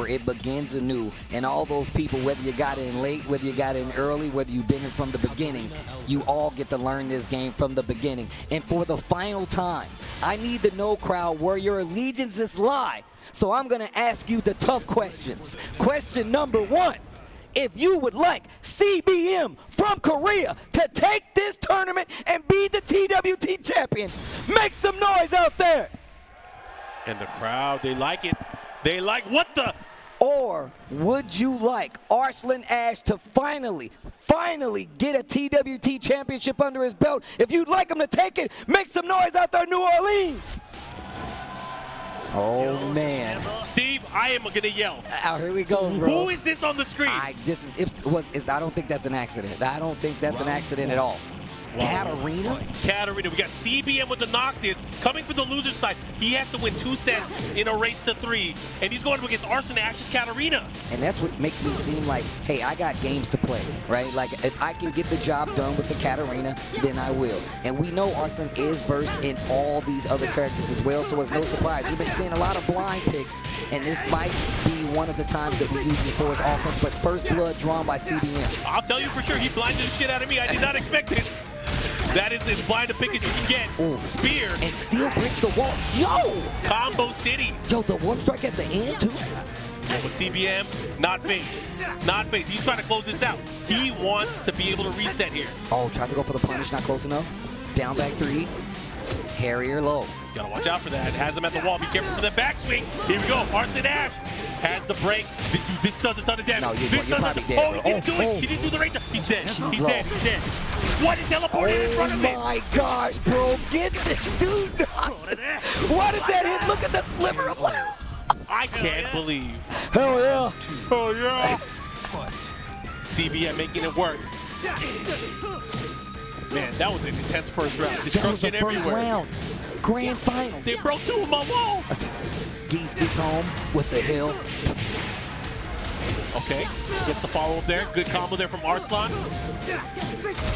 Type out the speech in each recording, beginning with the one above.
over, it begins anew. And all those people, whether you got in late, whether you got in early, whether you've been in from the beginning, you all get to learn this game from the beginning. And for the final time, I need to know, crowd, where your allegiances lie. So I'm going to ask you the tough questions. Question number 1. If you would like CBM from Korea to take this tournament and be the TWT champion, make some noise out there. And the crowd, they like it. They like what the? Or would you like Arslan Ash to finally get a TWT championship under his belt? If you'd like him to take it, make some noise out there, New Orleans. Oh, man. Steve, I am going to yell. Here we go, bro. Who is this on the screen? I don't think that's an accident. I don't think that's an accident at all. Katarina? Katarina. We got CBM with the Noctis coming from the loser's side. He has to win 2 sets in a race to 3, and he's going up against Arslan Ash's Katarina. And that's what makes me seem like, hey, I got games to play, right? Like, if I can get the job done with the Katarina, then I will. And we know Arslan is versed in all these other characters as well, so it's no surprise. We've been seeing a lot of blind picks, and this might be one of the times that we use it for his offense, but first blood drawn by CBM. I'll tell you for sure, he blinded the shit out of me. I did not expect this. That is as blind a pick as you can get. Ooh. Spear. And still breaks the wall. Yo! Combo City. Yo, the warp strike at the end, too. Yeah, with CBM, not phased. Not phased. He's trying to close this out. He wants to be able to reset here. Oh, tried to go for the punish, not close enough. Down back 3. Harrier low. Gotta watch out for that. Has him at the wall. Be careful for the backswing. Here we go. Arslan Ash has the break. This does a ton of damage. No, you're probably dead. Oh, he didn't do it. He didn't do the range. He's dead. He's dead. He's dead. What? He teleported in front of me. Oh my gosh, bro. Get this dude. Why did that hit? Look at the sliver of life. I can't believe. Hell yeah. Oh yeah. CBM making it work. Man, that was an intense first round. Destruction that was the first everywhere. round. Grand finals. They broke 2 of my walls. Geese gets home with the hill. Okay, gets the follow up there. Good combo there from Arslan.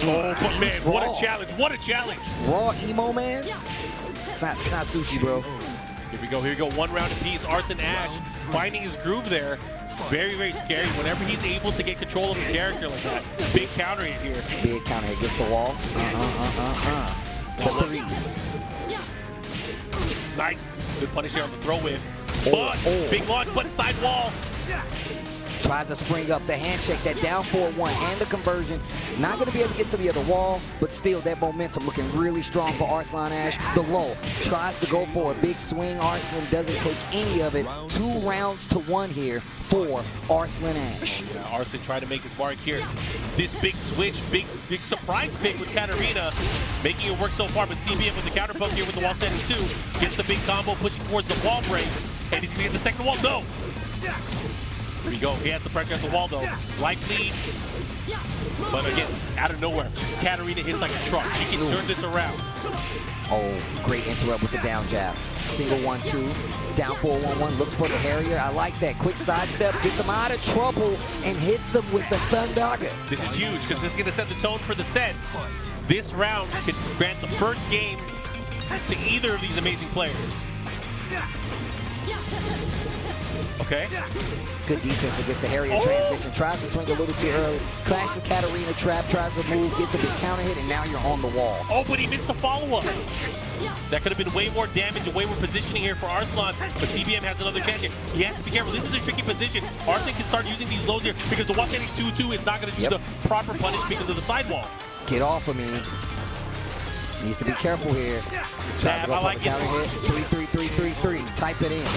Oh, but man, what a challenge! What a challenge! Raw emo, man. It's not sushi, bro. Here we go. Here we go. 1 round apiece. Arslan Ash finding his groove there. Very, very scary. Whenever he's able to get control of a character like that, big counter hit here. Big counter hit gets the wall. The 3s. Nice. Good punish here on the throw whiff. But big launch, but side wall. Tries to spring up the handshake, that down 4-1 and the conversion. Not going to be able to get to the other wall, but still that momentum looking really strong for Arslan Ash. The low tries to go for a big swing. Arslan doesn't take any of it. 2 rounds to 1 here for Arslan Ash. Yeah, Arslan tried to make his mark here. This big switch, big surprise pick with Katarina, making it work so far, but CBM with the counter poke here with the wall setting 2. Gets the big combo, pushing towards the wall break, and he's going to get the second wall. No! Here we go. He has the pressure at the wall, though. Light lead. But again, out of nowhere, Katarina hits like a truck. She can turn this around. Oh, great interrupt with the down jab. Single 1-2. Down 4-1-1. Looks for the Harrier. I like that. Quick sidestep. Gets him out of trouble and hits him with the Thundaga. This is huge because this is going to set the tone for the set. This round could grant the first game to either of these amazing players. Okay. Good defense against the Harrier transition. Tries to swing a little too early. Classic Katarina trap. Tries to move. Gets a big counter hit, and now you're on the wall. Oh, but he missed the follow-up. That could have been way more damage and way more positioning here for Arslan, but CBM has another chance here. He has to be careful. This is a tricky position. Arslan can start using these lows here because the 172 is not going to do the proper punish because of the sidewall. Get off of me. Needs to be careful here. Tries to go for the counter hit. 3-3-3-3-3. Type it in.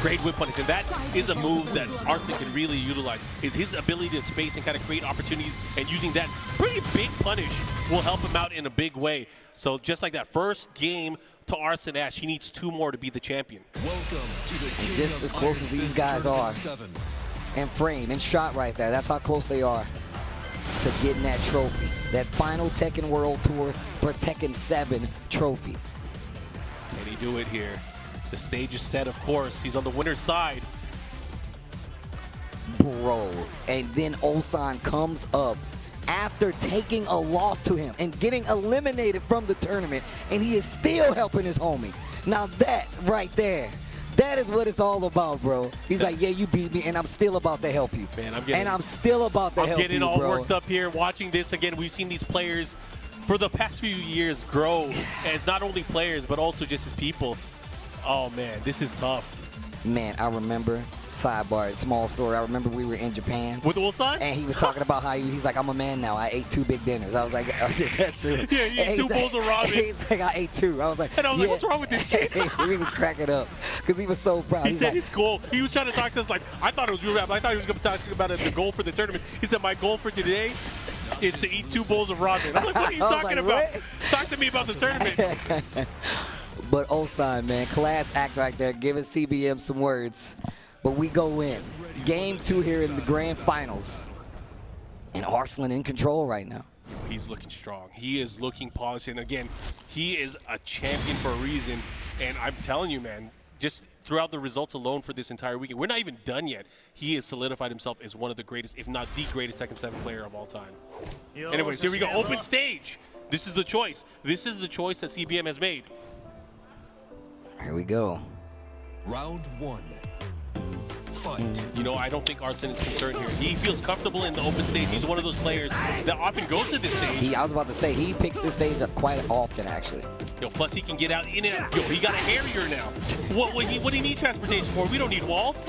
Great whip punish, and that is a move that Arslan can really utilize, is his ability to space and kind of create opportunities, and using that pretty big punish will help him out in a big way. So just like that first game to Arslan Ash, he needs 2 more to be the champion. Welcome to the just as close as these guys are. And frame and shot right there. That's how close they are to getting that trophy. That final Tekken World Tour for Tekken7 trophy. Can he do it here? The stage is set, of course. He's on the winner's side. Bro. And then Ulsan comes up after taking a loss to him and getting eliminated from the tournament, and he is still helping his homie. Now that right there, That is what it's all about, bro. He's like, yeah, you beat me, and I'm still about to help you. Man, I'm still about to help you, I'm getting all bro. worked up here watching this again. We've seen these players for the past few years grow as not only players, but also just as people. Oh, man, this is tough. Man, I remember, sidebar, small story. I remember we were in Japan. With Ulsan? And he was talking about how he's like, I'm a man now. I ate 2 big dinners. I was like, that's true. Yeah, you ate 2 bowls of ramen. He's like, I ate 2. I was like, and I was like, what's wrong with this kid? He was cracking up because he was so proud. He said his goal. He was trying to talk to us like, I thought it was real rap. I thought he was going to talk about it, the goal for the tournament. He said, my goal for today is to eat 2 bowls of ramen. I'm like, what are you talking about? What? Talk to me about the tournament. But Ulsan, man, class act right there, giving CBM some words. But we go in. Game 2 here in the grand finals. And Arslan in control right now. He's looking strong. He is looking polished. And again, he is a champion for a reason. And I'm telling you, man, just throughout the results alone for this entire weekend, we're not even done yet. He has solidified himself as one of the greatest, if not the greatest Tekken7 player of all time. Anyways, here we go. Open stage. This is the choice. This is the choice that CBM has made. Here we go. Round 1. Fight. You know, I don't think Arslan is concerned here. He feels comfortable in the open stage. He's one of those players that often goes to this stage. I was about to say, he picks this stage up quite often, actually. Yo, plus he can get out in it. Yo, he got a Harrier now. What do you need transportation for? We don't need walls.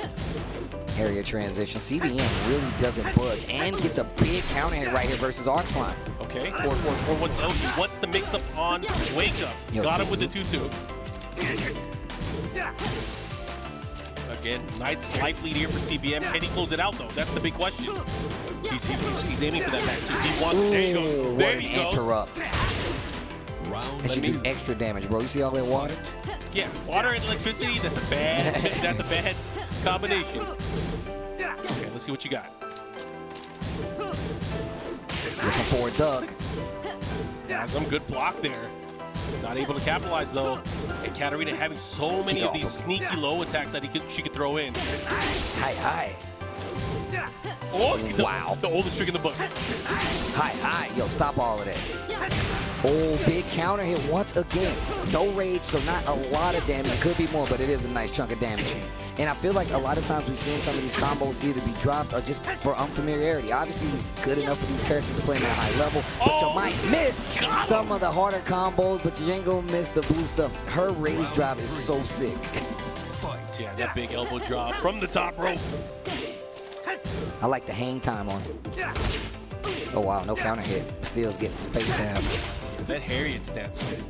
Harrier transition. CBM really doesn't budge and gets a big counter hit right here versus Arslan. Okay, 4-4-4. What's the mix-up on Wake Up? Yo, got him with the 2-2. Again, nice life lead here for CBM. Can he close it out, though? That's the big question. He's aiming for that back, too. He wants it. There you go. There he goes. Interrupt. Round That should do extra damage, bro. You see all that water? Yeah, water and electricity, that's a bad combination. Okay, let's see what you got. Looking for a duck. Yeah, some good block there. Not able to capitalize, though. And Katarina having so many of these sneaky low attacks that she could throw in. Hi. Oh, wow. The oldest trick in the book. Hi. Yo, stop all of that. Oh, big counter hit once again. No rage, so not a lot of damage. It could be more, but it is a nice chunk of damage. And I feel like a lot of times we've seen some of these combos either be dropped or just for unfamiliarity. Obviously, he's good enough for these characters to play at a high level, but you might miss some of the harder combos, but you ain't gonna miss the blue stuff. Her rage drive is so sick. Fight. Yeah, that big elbow drop from the top rope. I like the hang time on it. Oh, wow, no counter hit. Steel's getting face down. That Harriet stance, man.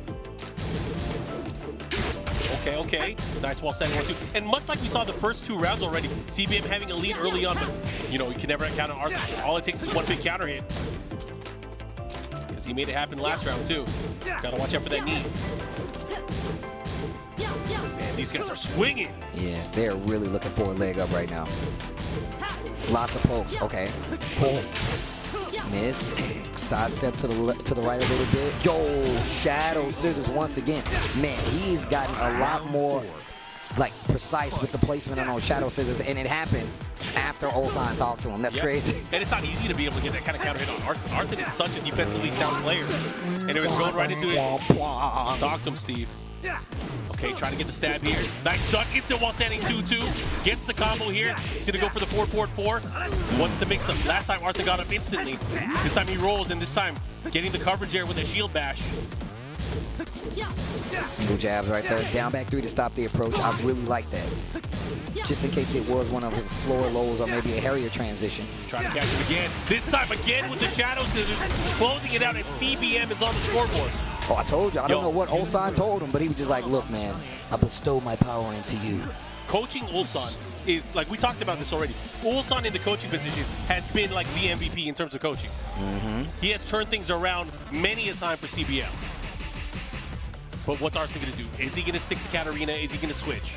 Okay. Nice wall setting 1-2. And much like we saw the first 2 rounds already, CBM having a lead early on, but you know, you can never counter Arslan. All it takes is one big counter hit. Because he made it happen last round, too. Gotta watch out for that knee. Man, these guys are swinging. Yeah, they're really looking for a leg up right now. Lots of pokes. Okay. Pull. Miss. Sidestep to the right a little bit. Yo, shadow scissors once again. Man, he's gotten a lot more like precise with the placement on those shadow scissors, and it happened after Ulsan talked to him. That's crazy. And it's not easy to be able to get that kind of counter hit on Arslan. Arslan is such a defensively sound player. And it was going right into it. Talk to him, Steve. Okay, trying to get the stab here. Nice duck, instant while standing 2-2. Gets the combo here. He's gonna go for the 4-4-4. Wants to mix up. Last time Arslan got him instantly. This time he rolls, and this time getting the coverage there with a shield bash. Single jabs right there. Down back 3 to stop the approach. I really like that. Just in case it was one of his slower lows or maybe a Harrier transition. Trying to catch him again. This time again with the shadow scissors. Closing it out, and CBM is on the scoreboard. Oh, I told you. I don't know what Ulsan told him, but he was just like, look, man, I bestow my power into you. Coaching Ulsan is, like we talked about this already, Ulsan in the coaching position has been like the MVP in terms of coaching. He has turned things around many a time for CBM. But what's Arslan going to do? Is he going to stick to Katarina? Is he going to switch?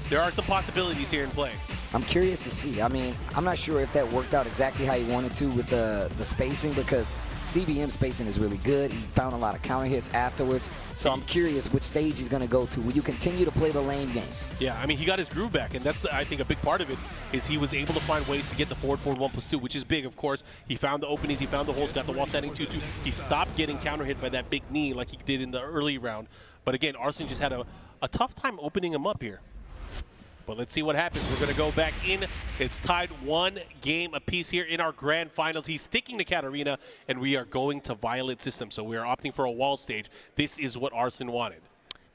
There are some possibilities here in play. I'm curious to see. I mean, I'm not sure if that worked out exactly how he wanted to with the spacing, because CBM spacing is really good. He found a lot of counter hits afterwards. So I'm curious which stage he's going to go to. Will you continue to play the lane game? Yeah, I mean, he got his groove back, and that's, I think, a big part of it is he was able to find ways to get the forward 1+2, which is big, of course. He found the openings, he found the holes, got the wall standing 2-2. He stopped getting counter hit by that big knee like he did in the early round. But again, Arslan just had a tough time opening him up here. But let's see what happens. We're going to go back in. It's tied 1 game apiece here in our grand finals. He's sticking to Katarina, and we are going to Violet system. So we are opting for a wall stage. This is what Arslan wanted.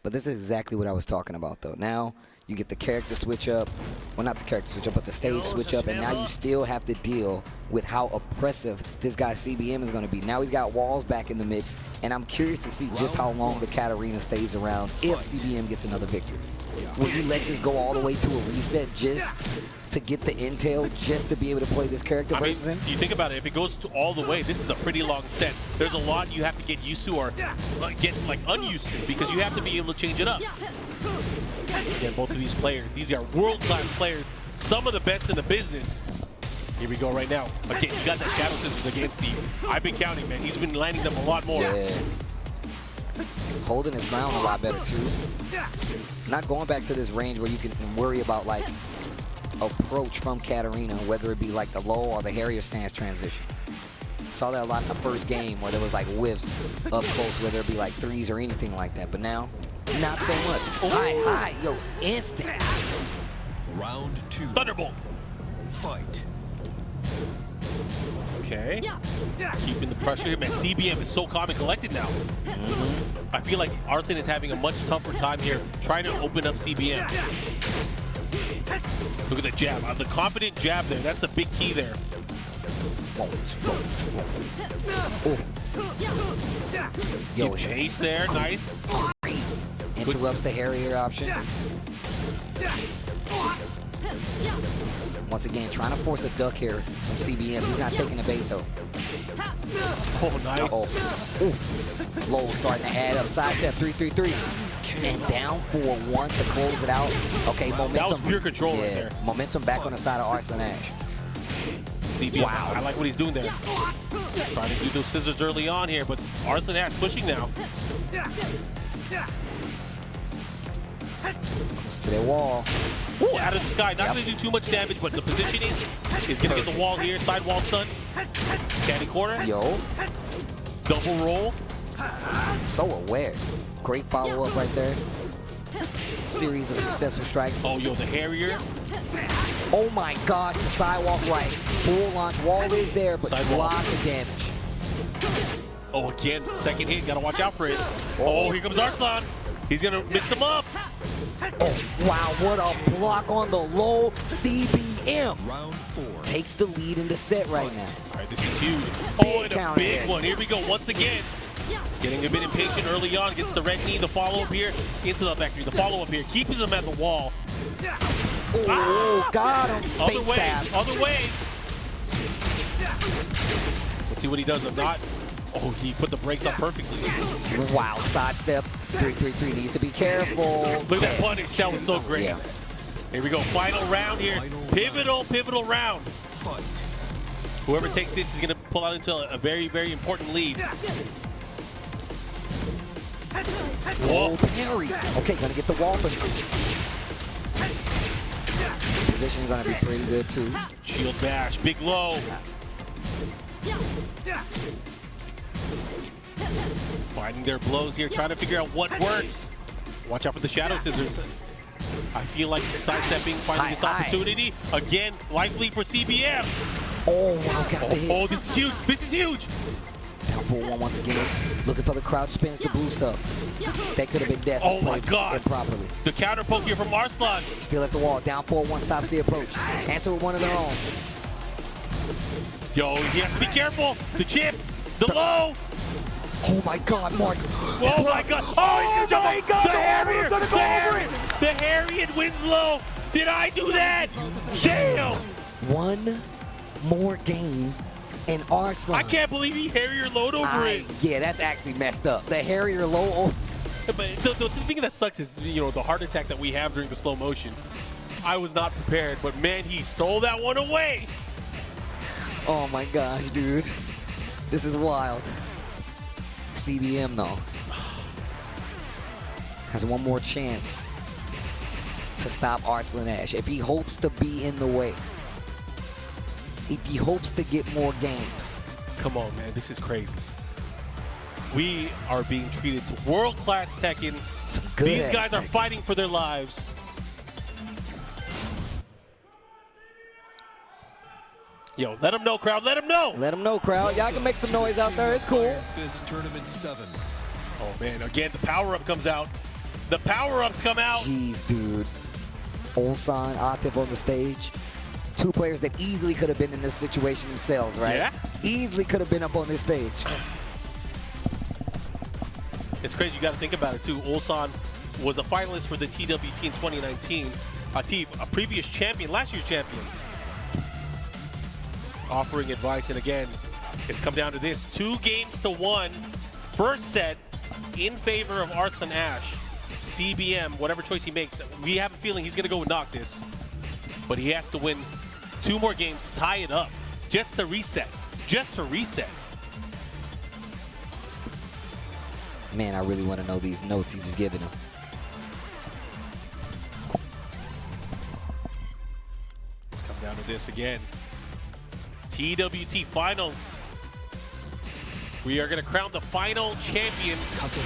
But this is exactly what I was talking about, though. Now you get the character switch up. Well, not the character switch up, but the stage switch up. And now you still have to deal with how oppressive this guy CBM is going to be. Now he's got walls back in the mix. And I'm curious to see just how long the Katarina stays around if CBM gets another victory. Will you let this go all the way to a reset just to get the intel, just to be able to play this character versus him? You think about it, if it goes all the way, this is a pretty long set. There's a lot you have to get used to or get unused to because you have to be able to change it up. Again, both of these players, these are world-class players, some of the best in the business. Here we go right now. Again, you got that Shadow Scissors against Steve. I've been counting, man. He's been landing them a lot more. Yeah. Holding his ground a lot better, too. Not going back to this range where you can worry about, like, approach from Katarina, whether it be, like, the low or the Harrier stance transition. Saw that a lot in the first game where there was, like, whiffs up close, whether it be, like, threes or anything like that. But now, not so much. High, yo, instant. Round 2. Thunderbolt. Fight. Okay. Keeping the pressure here. Man, CBM is so calm and collected now. I feel like Arslan is having a much tougher time here trying to open up CBM. Look at the jab. The confident jab there. That's a big key there. Yo, Chase there. Nice. interrupts the Harrier option. Once again, trying to force a duck here from CBM. He's not taking the bait, though. Oh, nice. Low starting to add up. Side step, 3-3-3. And down 4-1 to close it out. Okay, momentum. That was pure control right there. Momentum back on the side of Arslan Ash. CBM, wow. I like what he's doing there. Trying to do those scissors early on here, but Arslan Ash pushing now. Close to their wall. Ooh, out of the sky. Not going to do too much damage, but the positioning is going to get the wall here. Side wall stun. Caddy corner. Yo. Double roll. So aware. Great follow-up right there. Series of successful strikes. Oh, yo, the Harrier. Oh my gosh, the sidewalk right. Full launch wall is there, but lots of damage. Oh, again, second hit. Got to watch out for it. Oh, here comes Arslan. He's going to mix him up. Oh, wow, what a block on the low. CBM Round 4. takes the lead in the set right now. All right, this is huge. Oh, and a big one. Here we go once again. Getting a bit impatient early on. Gets the red knee. The follow-up here into the factory. The follow-up here. Keeps him at the wall. Oh, got him. Other way. Stab. Other way. Let's see what he does. I'm not. Oh, he put the brakes on perfectly. Wow, sidestep. 3-3-3 needs to be careful. Look at that punish. That was so great. Yeah. Here we go. Final round here. Pivotal round. Fight. Whoever takes this is going to pull out into a very, very important lead. Whoa, parry. Okay, gonna get the wall for this. Position is gonna be pretty good too. Shield bash, big low. Finding their blows here, trying to figure out what works. Watch out for the shadow scissors. I feel like sidestepping, finding this opportunity. Again, life lead for CBM. Oh, wow, got the hit. Oh, this is huge. This is huge. Down 4-1 once again. Looking for the crouch spins to boost up. That could have been death. Oh my God. Improperly. The counter poke here from Arslan. Still at the wall. Down 4-1 stops the approach. Answer with one of their own. Yo, he has to be careful. The chip, the low. Oh my God, Mark. Oh my God. Oh my God. The Harrier. The Harrier Winslow. Did I do that? Damn. One more game. And Arslan. I can't believe he Harrier load over it. Yeah, that's actually messed up. The Harrier low. But the thing that sucks is, you know, the heart attack that we have during the slow motion. I was not prepared, but man, he stole that one away. Oh my gosh, dude. This is wild. CBM, though, has one more chance to stop Arslan Ash. If he hopes to be in the way. If he hopes to get more games. Come on, man. This is crazy. We are being treated to world-class Tekken. Some good These guys are Tekken. fighting for their lives. Yo, let him know, crowd. Let him know. Let them know, crowd. Y'all can make some noise out there. It's cool. Fist Tournament 7. Oh, man. Again, the power-up comes out. The power-ups come out. Jeez, dude. Ulsan, Atif on the stage. Two players that easily could have been in this situation themselves, right? Yeah. Easily could have been up on this stage. It's crazy. You got to think about it, too. Ulsan was a finalist for the TWT in 2019. Atif, a previous champion, last year's champion, offering advice. And again, it's come down to this. 2-1. First set in favor of Arslan Ash. CBM, whatever choice he makes, we have a feeling he's going to go with Noctis. But he has to win 2 more games, tie it up, just to reset. Just to reset. Man, I really want to know these notes he's just giving them. Let's come down to this again. TWT Finals. We are going to crown the final champion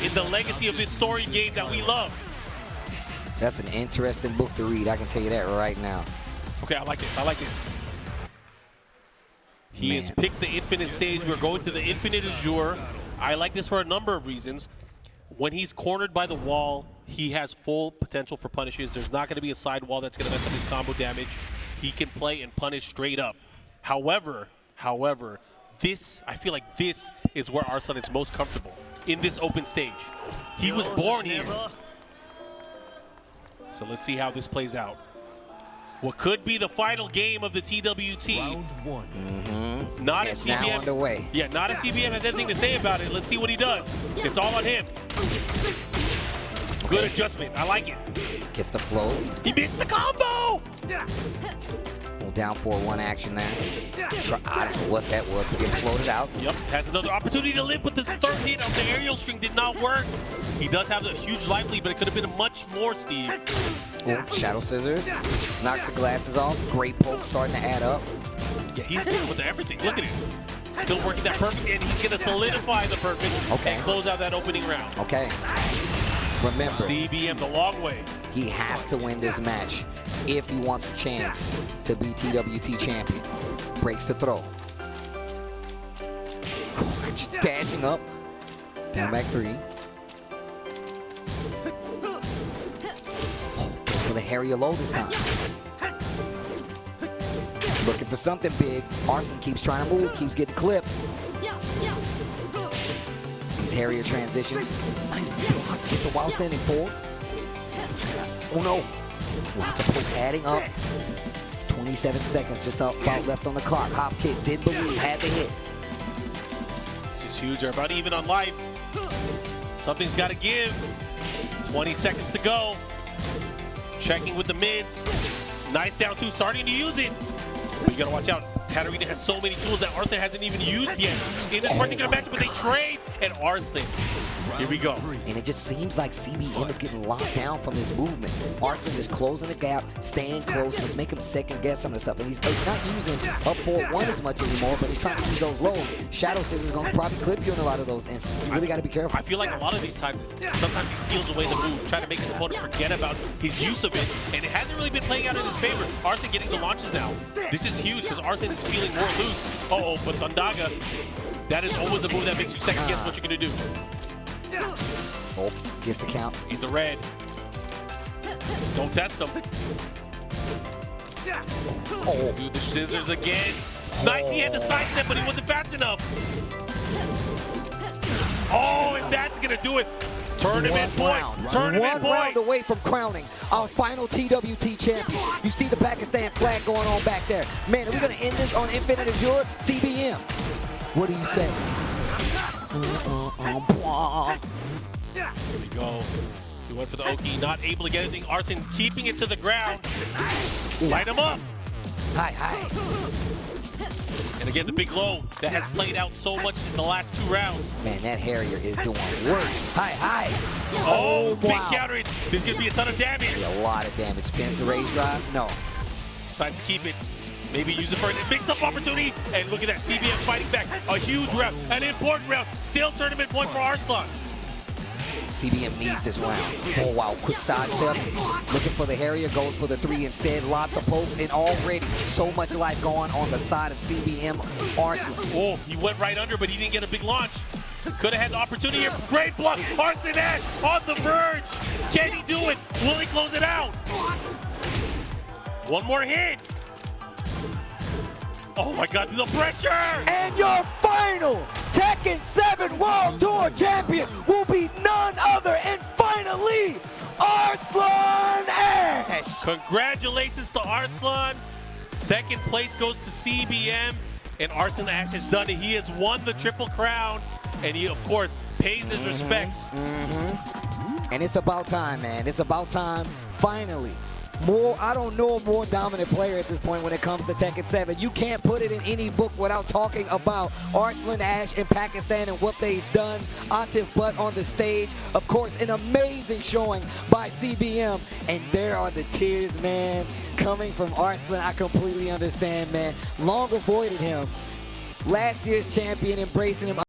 in the legacy of this story game that we love. That's an interesting book to read. I can tell you that right now. Okay, I like this. I like this. He has picked the Infinite stage. We're going to the Infinite Azure. I like this for a number of reasons. When he's cornered by the wall, he has full potential for punishes. There's not going to be a side wall that's going to mess up his combo damage. He can play and punish straight up. However, I feel like this is where Arslan is most comfortable, in this open stage. He was born here. So let's see how this plays out. What could be the final game of the TWT. Round 1. Not if It's now CBM. underway. Yeah, not if CBM has anything to say about it. Let's see what he does. It's all on him. Good adjustment. I like it. Gets the flow. He missed the combo. Little down 4-1 action there. I don't know what that was, but gets floated out. Yep, has another opportunity to live, but the third hit of the aerial string did not work. He does have a huge life lead, but it could have been much more, Steve. Oh, Shadow Scissors. Knocks the glasses off. Great poke starting to add up. Yeah, he's good with everything. Look at it. Still working that perfect, and he's going to solidify the perfect and close out that opening round. Okay. Remember, CBM the long way. he has to win this match if he wants a chance to be TWT champion. Breaks the throw. Just dashing up. Down back 3. Goes for the Harrier low this time. Looking for something big. Arslan keeps trying to move, keeps getting clipped. These Harrier transitions. Nice block. Gets the wild standing 4. Oh no. Lots of pokes adding up. 27 seconds just about left on the clock. Hop kick, didn't believe, had to hit. This is huge. They're about even on life. Something's got to give. 20 seconds to go. Checking with the mids. Nice down 2, starting to use it. But you got to watch out. Katarina has so many tools that Arslan hasn't even used yet in this particular match, but they trade, and Arslan. Here we go. And it just seems like CBM is getting locked down from his movement. Arslan just closing the gap, staying close. Let's make him second guess some of the stuff. And he's not using up 4-1 as much anymore, but he's trying to use those lows. Shadow Scissors is going to probably clip you in a lot of those instances. You really got to be careful. I feel like a lot of these times, sometimes he seals away the move, trying to make his opponent forget about his use of it, and it hasn't really been playing out in his favor. Arslan getting the launches now. This is huge because Arslan is feeling more loose. Uh-oh, but Thundaga, that is always a move that makes you second guess what you're going to do. Oh, gets the count. In the red. Don't test him. Oh, Do the scissors again. Nice, he had the side step, but he wasn't fast enough. Oh, and that's going to do it. Tournament point. Tournament One round point. away from crowning our final TWT champion. You see the Pakistan flag going on back there. Man, are we going to end this on Infinite Azure? CBM, what do you say? Here we go. He went for the Oki, not able to get anything. Arslan keeping it to the ground. Light him up. Hi. And again, the big low that has played out so much in the last 2 rounds. Man, that Harrier is doing work. Hi. Oh, big wow. counter. There's going to be a ton of damage. A lot of damage. Spins the raise drive? No. Decides to keep it. Maybe use it for a mix-up opportunity. And look at that, CBM fighting back. A huge round, an important round. Still tournament point for Arslan. CBM needs this round. Oh, wow, quick sidestep. Looking for the Harrier, goes for the 3 instead. Lots of pokes, and already so much life going on the side of CBM. Arslan. Oh, he went right under, but he didn't get a big launch. Could have had the opportunity here. Great block. Arslan on the verge. Can he do it? Will he close it out? One more hit. Oh my God, the pressure! And your final Tekken7 World Tour champion will be none other, and finally, Arslan Ash! Congratulations to Arslan. Second place goes to CBM, and Arslan Ash has done it. He has won the Triple Crown, and he, of course, pays his respects. And it's about time, man. It's about time, finally. I don't know a more dominant player at this point when it comes to Tekken7. You can't put it in any book without talking about Arslan Ash in Pakistan and what they've done. Atif Butt on the stage. Of course, an amazing showing by CBM. And there are the tears, man, coming from Arslan. I completely understand, man. Long avoided him. Last year's champion, embracing him.